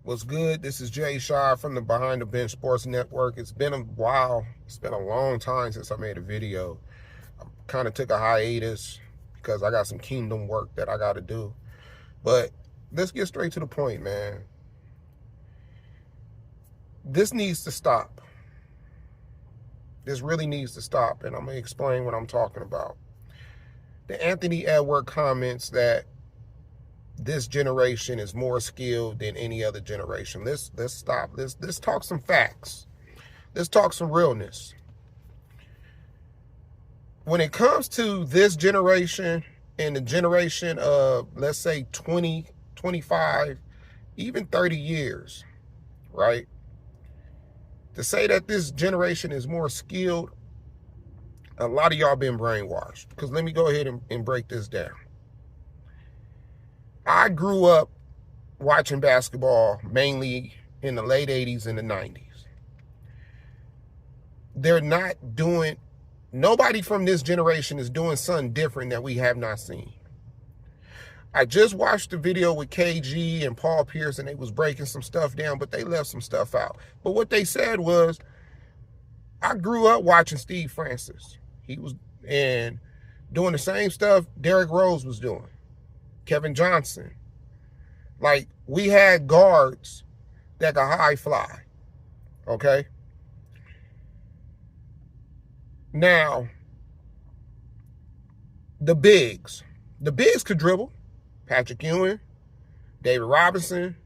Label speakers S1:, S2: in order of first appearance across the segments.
S1: What's good? This is Jay Shaw from the Behind the Bench Sports Network. It's been a while. It's been a long time since I made a video. I kind of took a hiatus because I got some kingdom work that I got to do. But let's get straight to the point, man. This needs to stop. This really needs to stop, and I'm going to explain what I'm talking about. The Anthony Edwards comments that this generation is more skilled than any other generation. Let's stop. Let's talk some facts. Let's talk some realness. When it comes to this generation and the generation of, let's say, 20, 25, even 30 years, right? To say that this generation is more skilled, a lot of y'all been brainwashed. Because let me go ahead and break this down. I grew up watching basketball mainly in the late 80s and the 90s. They're not doing, nobody from this generation is doing something different that we have not seen. I just watched the video with KG and Paul Pierce, and they was breaking some stuff down, but they left some stuff out. But what they said was, I grew up watching Steve Francis. He was and doing the same stuff Derrick Rose was doing. Kevin Johnson. Like, we had guards that could high fly. Okay? Now, the bigs. The bigs could dribble. Patrick Ewing, David Robinson,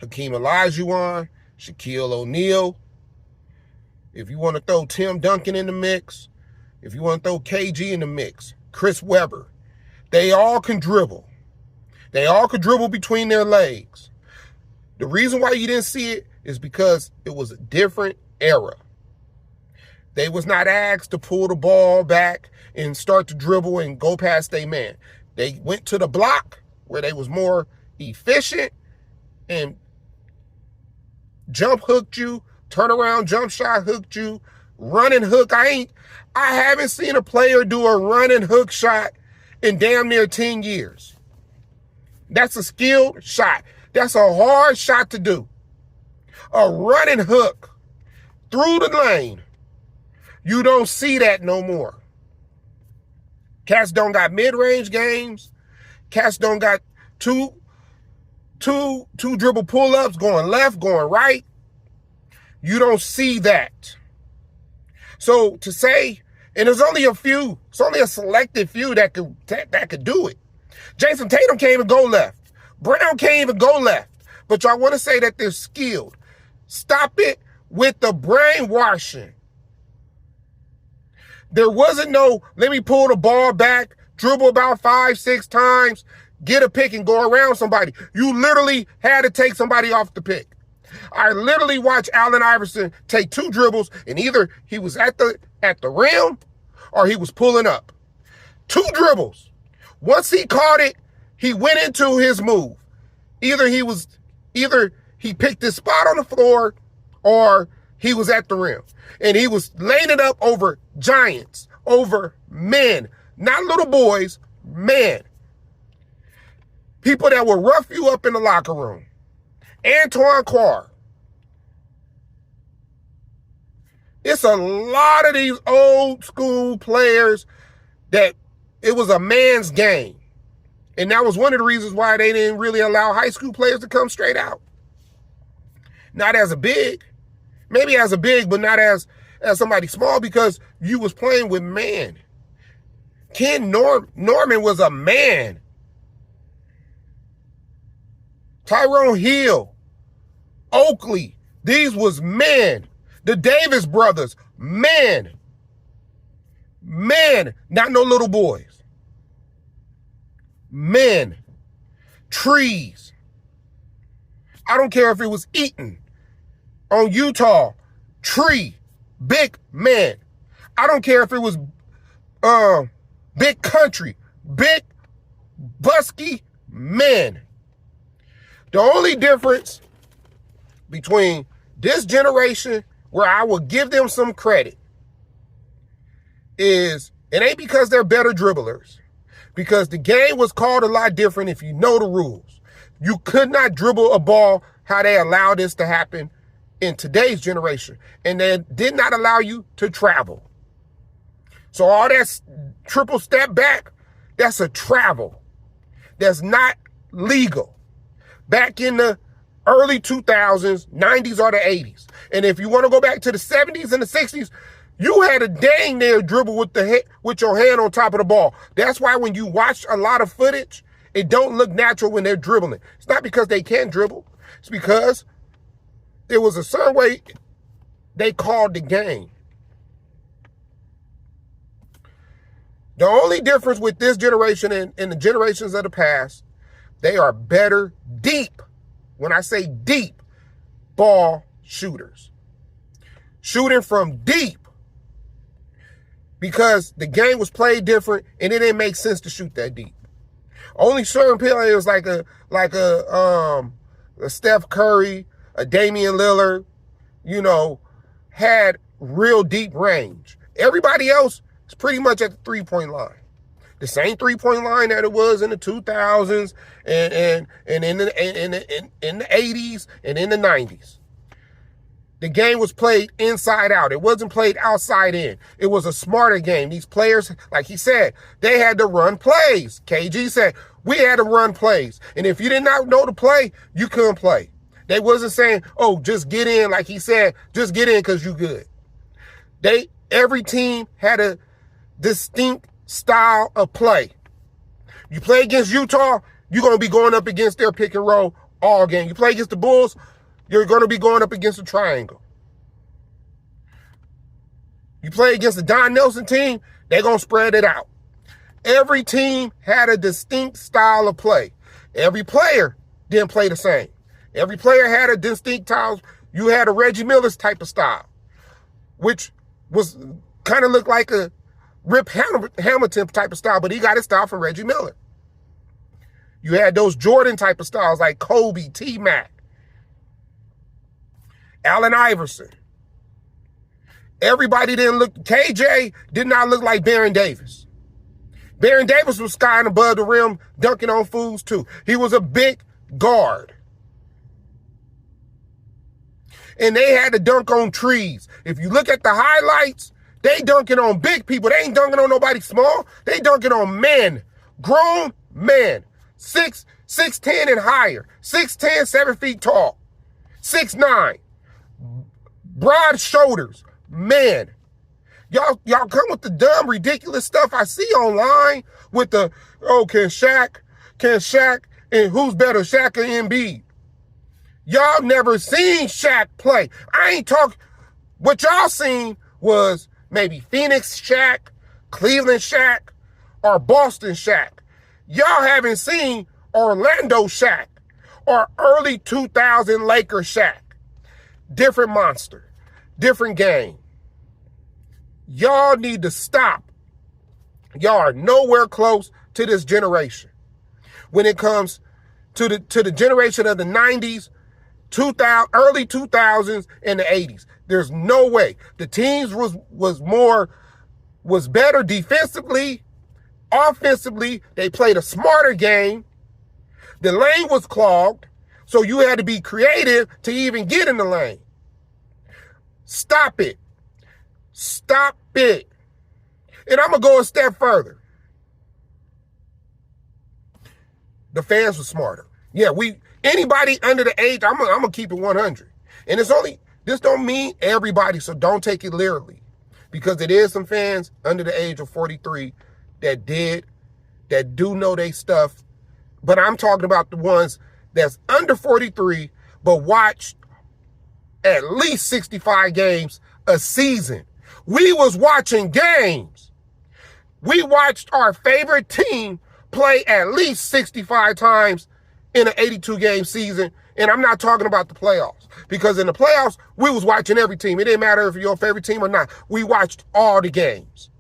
S1: Hakeem Olajuwon, Shaquille O'Neal. If you want to throw Tim Duncan in the mix, if you want to throw KG in the mix, Chris Webber, they all can dribble. They all could dribble between their legs. The reason why you didn't see it is because it was a different era. They was not asked to pull the ball back and start to dribble and go past their man. They went to the block where they was more efficient and jump hooked you, turn around, jump shot hooked you, run and hook. I haven't seen a player do a run and hook shot in damn near 10 years. That's a skilled shot. That's a hard shot to do. A run and hook through the lane. You don't see that no more. Cats don't got mid-range games. Cats don't got two dribble pull-ups going left, going right. You don't see that. So to say, and there's only a few, it's only a selected few that could do it. Jason Tatum can't even go left. Brown can't even go left. But y'all want to say that they're skilled. Stop it with the brainwashing. There wasn't no, let me pull the ball back, dribble about 5-6 times, get a pick and go around somebody. You literally had to take somebody off the pick. I literally watched Allen Iverson take 2 dribbles, and either he was at the rim or he was pulling up. 2 dribbles. Once he caught it, he went into his move. Either he picked his spot on the floor or he was at the rim. And he was laying it up over giants, over men, not little boys, men. People that will rough you up in the locker room. Antoine Carr. It's a lot of these old school players that it was a man's game. And that was one of the reasons why they didn't really allow high school players to come straight out. Not as a big. Maybe as a big, but not as somebody small, because you was playing with man. Ken Norman was a man. Tyrone Hill, Oakley, these was men. The Davis brothers, men. Men, not no little boys. Men. Trees. I don't care if it was Eaton on Utah. Tree. Big man. I don't care if it was Big Country. Big Busky man. The only difference between this generation, where I will give them some credit, is it ain't because they're better dribblers. Because the game was called a lot different if you know the rules. You could not dribble a ball how they allow this to happen in today's generation. And they did not allow you to travel. So all that triple step back, that's a travel. That's not legal. Back in the early 2000s, 90s, or the 80s. And if you want to go back to the 70s and the 60s, you had a dang near dribble with your hand on top of the ball. That's why when you watch a lot of footage, it don't look natural when they're dribbling. It's not because they can't dribble. It's because there was a certain way they called the game. The only difference with this generation and the generations of the past, they are better deep. When I say deep, ball shooters. Shooting from deep. Because the game was played different and it didn't make sense to shoot that deep. Only certain players like a Steph Curry, a Damian Lillard, had real deep range. Everybody else is pretty much at the three-point line. The same three-point line that it was in the 2000s and in the 80s and in the 90s. The game was played inside out. It wasn't played outside in. It was a smarter game. These players, like he said, they had to run plays. KG said, we had to run plays. And if you did not know the play, you couldn't play. They wasn't saying, oh, just get in. Like he said, just get in because you good. Every team had a distinct style of play. You play against Utah, you're going to be going up against their pick and roll all game. You play against the Bulls, you're going to be going up against a triangle. You play against the Don Nelson team, they're going to spread it out. Every team had a distinct style of play. Every player didn't play the same. Every player had a distinct style. You had a Reggie Miller's type of style, which was kind of looked like a Rip Hamilton type of style, but he got his style from Reggie Miller. You had those Jordan type of styles like Kobe, T-Mac, Allen Iverson. Everybody KJ did not look like Baron Davis. Baron Davis was skying above the rim, dunking on fools too. He was a big guard. And they had to dunk on trees. If you look at the highlights, they dunking on big people. They ain't dunking on nobody small. They dunking on men, grown men, 6'10" and higher, 6'10", 7 feet tall, 6'9", broad shoulders, men. Y'all come with the dumb, ridiculous stuff I see online with the, can Shaq, and who's better, Shaq or Embiid? Y'all never seen Shaq play. What y'all seen was maybe Phoenix Shaq, Cleveland Shaq, or Boston Shaq. Y'all haven't seen Orlando Shaq or early 2000 Lakers Shaq. Different monster, different game. Y'all need to stop. Y'all are nowhere close to this generation. When it comes to the generation of the 90s, early 2000s, and the 80s. There's no way. The teams was better defensively, offensively. They played a smarter game. The lane was clogged, so you had to be creative to even get in the lane. Stop it. Stop it. And I'm going to go a step further. The fans were smarter. Yeah, anybody under the age, I'm going to keep it 100. And this don't mean everybody, so don't take it literally. Because it is some fans under the age of 43 that do know they stuff. But I'm talking about the ones that's under 43, but watch at least 65 games a season. We was watching games. We watched our favorite team play at least 65 times in an 82-game season, and I'm not talking about the playoffs. Because in the playoffs, we was watching every team. It didn't matter if you're your favorite team or not. We watched all the games.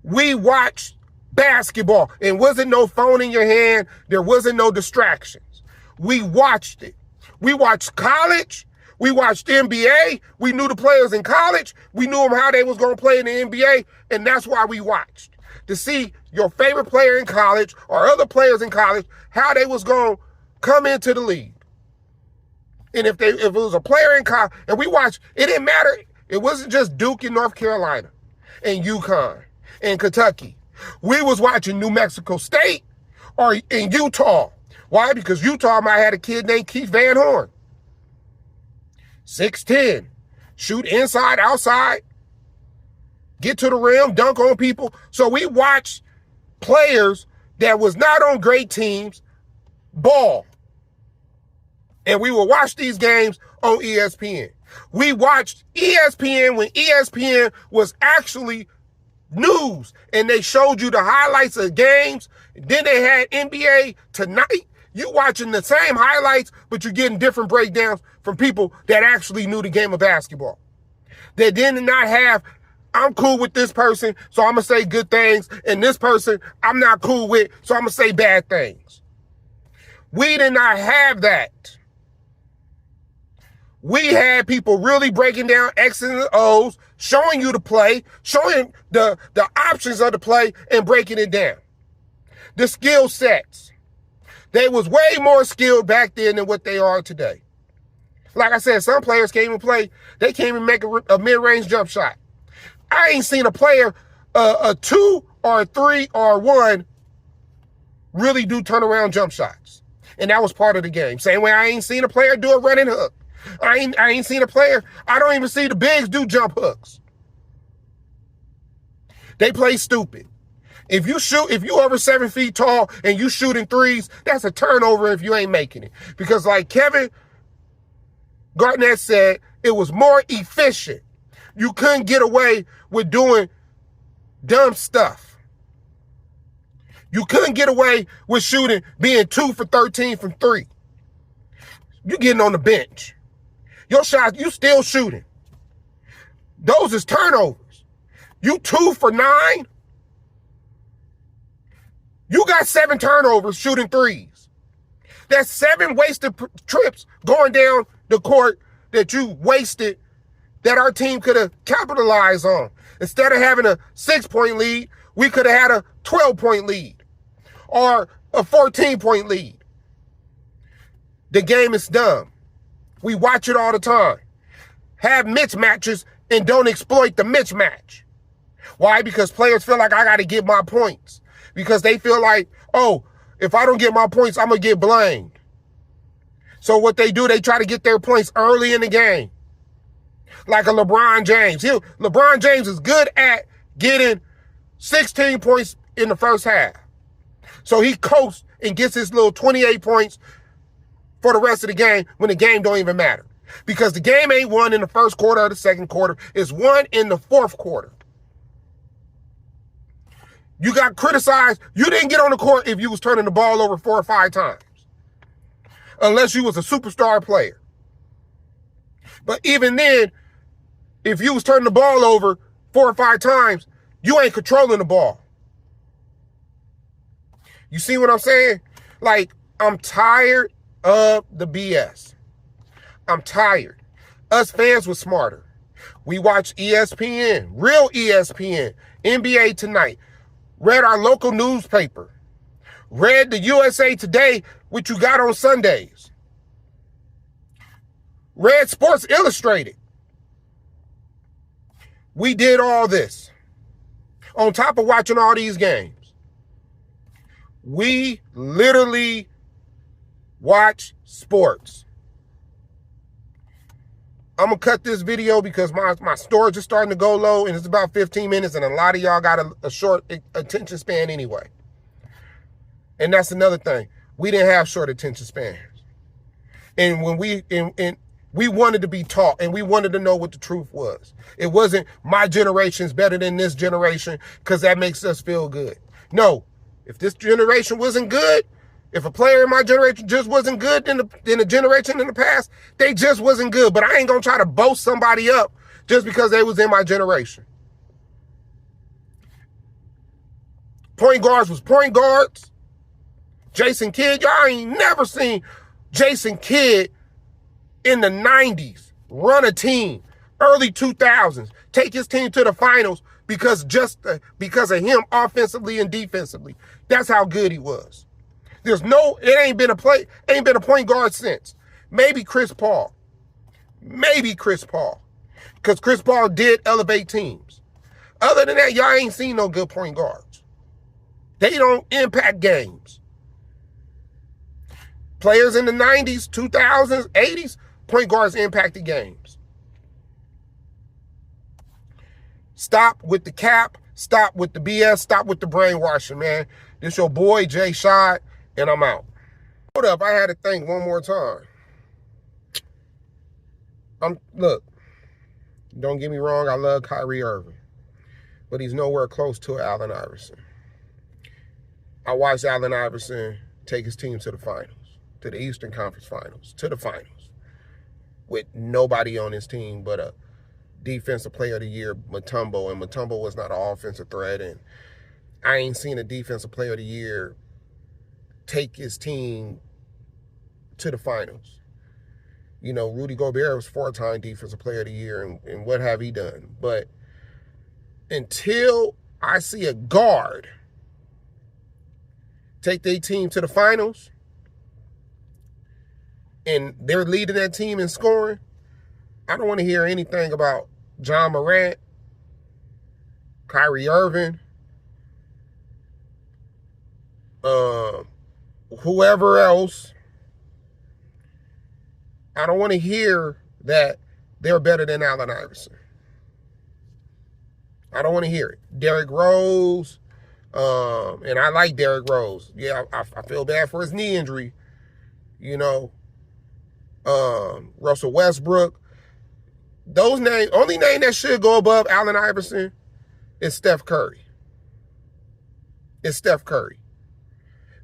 S1: We watched basketball, and wasn't no phone in your hand. There wasn't no distractions. We watched it. We watched college. We watched NBA. We knew the players in college. We knew them how they was going to play in the NBA, and that's why we watched. To see your favorite player in college or other players in college, how they was going to come into the league. And if it was a player in college, and we watched, it didn't matter. It wasn't just Duke in North Carolina and UConn and Kentucky. We was watching New Mexico State or in Utah. Why? Because Utah might have had a kid named Keith Van Horn. 6'10", shoot inside, outside, get to the rim, dunk on people. So we watched players that was not on great teams ball. And we would watch these games on ESPN. We watched ESPN when ESPN was actually news, and they showed you the highlights of games. Then they had NBA Tonight. You watching the same highlights, but you're getting different breakdowns from people that actually knew the game of basketball. They did not have, I'm cool with this person, so I'm going to say good things, and this person I'm not cool with, so I'm going to say bad things. We did not have that. We had people really breaking down X's and O's, showing you the play, showing the options of the play, and breaking it down. The skill sets. They was way more skilled back then than what they are today. Like I said, some players can't even play. They can't even make a mid-range jump shot. I ain't seen a player, a 2 or a 3 or a 1, really do turnaround jump shots. And that was part of the game. Same way I ain't seen a player do a running hook. I ain't seen a player. I don't even see the bigs do jump hooks. They play stupid. If you over 7 feet tall and you shooting threes, that's a turnover if you ain't making it. Because like Kevin Garnett said, it was more efficient. You couldn't get away with doing dumb stuff. You couldn't get away with shooting, being 2 for 13 from 3. You getting on the bench. Your shots, you still shooting. Those is turnovers. You 2 for 9. You got 7 turnovers shooting threes. That's 7 wasted trips going down the court that you wasted that our team could have capitalized on. Instead of having a 6-point lead, we could have had a 12-point lead or a 14-point lead. The game is dumb. We watch it all the time. Have mismatches and don't exploit the mismatch. Why? Because players feel like I got to get my points. Because they feel like, oh, if I don't get my points, I'm going to get blamed. So what they do, they try to get their points early in the game. Like a LeBron James. LeBron James is good at getting 16 points in the first half. So he coasts and gets his little 28 points for the rest of the game when the game don't even matter. Because the game ain't won in the first quarter or the second quarter. It's won in the fourth quarter. You got criticized. You didn't get on the court if you was turning the ball over 4 or 5 times. Unless you was a superstar player. But even then, if you was turning the ball over 4 or 5 times, you ain't controlling the ball. You see what I'm saying? Like, I'm tired of the BS. I'm tired. Us fans were smarter. We watched ESPN, real ESPN, NBA Tonight. Read our local newspaper. Read the USA Today, which you got on Sundays. Read Sports Illustrated. We did all this. On top of watching all these games. We literally watch sports. I'm going to cut this video because my storage is starting to go low and it's about 15 minutes and a lot of y'all got a short attention span anyway. And that's another thing. We didn't have short attention spans. And when we wanted to be taught and we wanted to know what the truth was. It wasn't my generation's better than this generation because that makes us feel good. No, if this generation wasn't good, if a player in my generation just wasn't good in the generation in the past, they just wasn't good. But I ain't going to try to boast somebody up just because they was in my generation. Point guards was point guards. Jason Kidd, y'all ain't never seen Jason Kidd in the 90s run a team, early 2000s, take his team to the finals because of him offensively and defensively. That's how good he was. It ain't been a point guard since. Maybe Chris Paul. Maybe Chris Paul. Because Chris Paul did elevate teams. Other than that, y'all ain't seen no good point guards. They don't impact games. Players in the 90s, 2000s, 80s, point guards impacted games. Stop with the cap. Stop with the BS. Stop with the brainwashing, man. This your boy, Jay Shot, and I'm out. Hold up, I had to think one more time. Look, don't get me wrong, I love Kyrie Irving, but he's nowhere close to Allen Iverson. I watched Allen Iverson take his team to the finals, to the Eastern Conference Finals, to the finals, with nobody on his team but a Defensive Player of the Year, Mutombo, and Mutombo was not an offensive threat, and I ain't seen a Defensive Player of the Year take his team to the finals. You know, Rudy Gobert was 4-time Defensive Player of the Year, and what have he done? But until I see a guard take their team to the finals and they're leading that team in scoring, I don't want to hear anything about John Morant, Kyrie Irving, whoever else. I don't want to hear that they're better than Allen Iverson. I don't want to hear it. Derrick Rose, and I like Derrick Rose. Yeah, I feel bad for his knee injury. You know, Russell Westbrook. Those names, only name that should go above Allen Iverson is Steph Curry. It's Steph Curry.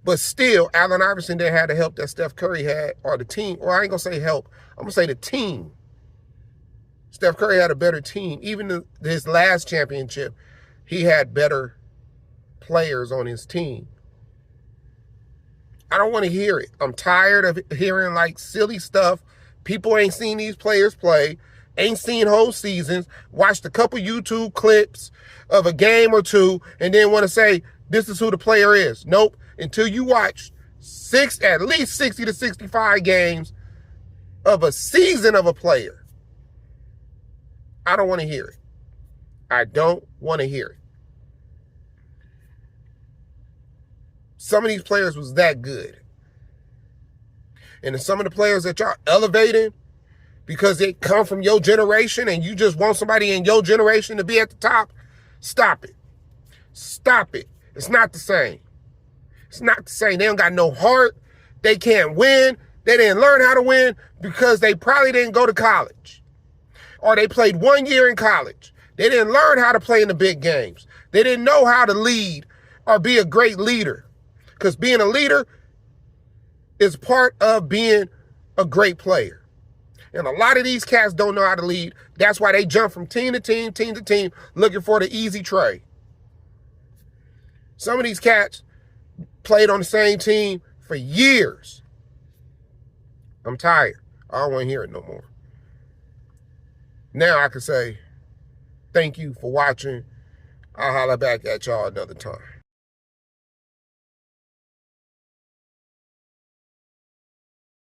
S1: But still, Allen Iverson didn't have the help that Steph Curry had, or the team. Well, I ain't going to say help. I'm going to say the team. Steph Curry had a better team. Even his last championship, he had better players on his team. I don't want to hear it. I'm tired of hearing like silly stuff. People ain't seen these players play, ain't seen whole seasons, watched a couple YouTube clips of a game or two, and then want to say, this is who the player is. Nope. Until you watch at least 60 to 65 games of a season of a player, I don't want to hear it. I don't want to hear it. Some of these players was that good. And some of the players that y'all elevating because they come from your generation and you just want somebody in your generation to be at the top, stop it. Stop it. It's not the same. It's not the same. They don't got no heart. They can't win. They didn't learn how to win because they probably didn't go to college. Or they played 1 year in college. They didn't learn how to play in the big games. They didn't know how to lead or be a great leader. Because being a leader is part of being a great player. And a lot of these cats don't know how to lead. That's why they jump from team to team, team to team, looking for the easy trade. Some of these cats played on the same team for years. I'm tired. I don't want to hear it no more. Now I can say, thank you for watching. I'll holler back at y'all another time.